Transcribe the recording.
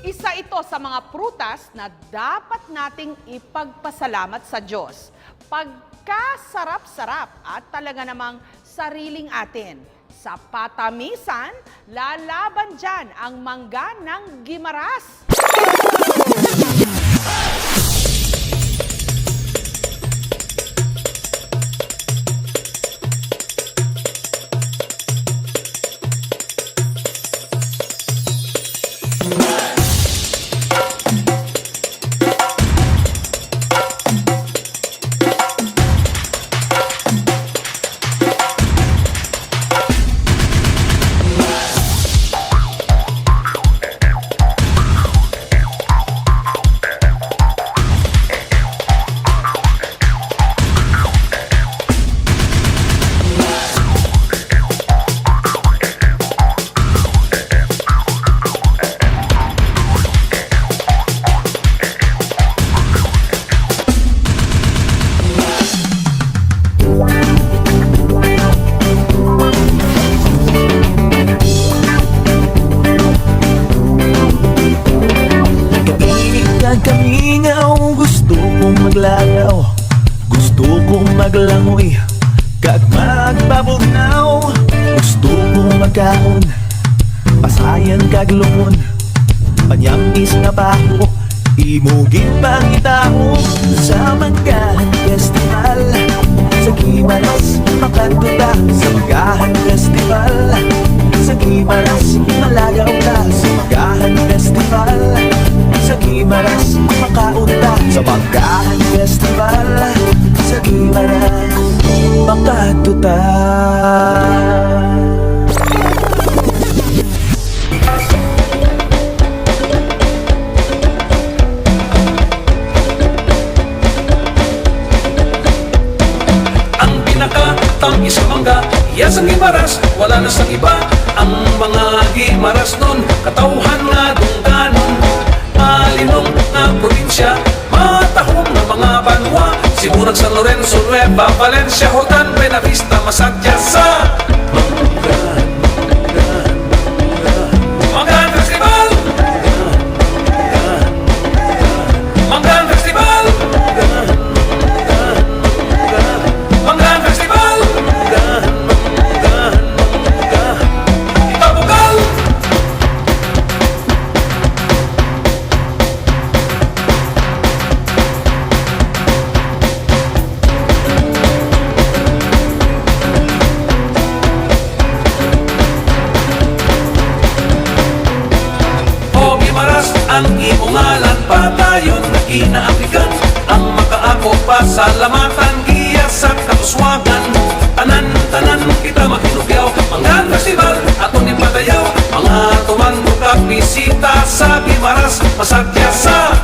Isa ito sa mga prutas na dapat nating ipagpasalamat sa Diyos. Pagkasarap-sarap at talaga namang sariling atin. Sa patamisan, lalaban dyan ang mangga ng Gimaras. Gusto kong maglangoy, kag magpabugnaw. Gusto kong magkaon, pasayan kag lungon. Panyamis nga baho, imugin pangitaho. Sa Manggahan Festival, sa Gimaras makatuta. Sa Manggahan Festival, sa Gimaras malagaw ka. Sa Manggahan Festival, sa Gimaras makaunta. Sa Manggahan Festival, sa Gimaras makatuta. Ang pinakatangis sa mangga, iya sa Gimaras, wala na sa iba. Ang mga Gimaras nun, katauhan nga dungganon. Malinong na probinsya, matahong na mga banwa. Siburan San Lorenzo, Nueva Valencia, Jordan, Buenavista, Masagya sa Manggahan Festival. Manggahan Festival. Manggahan Festival. Ipabugal. O Gimaras, ang iyong ngalan patayon na kinaapikan. Ang makaako pa sa lamatan, giya sa katuswagan. Tanan-tanan kita makinugyaw, Manggahan Festival, ato ni padayaw. Mga tumandok at bisita sa Gimaras, masagya sa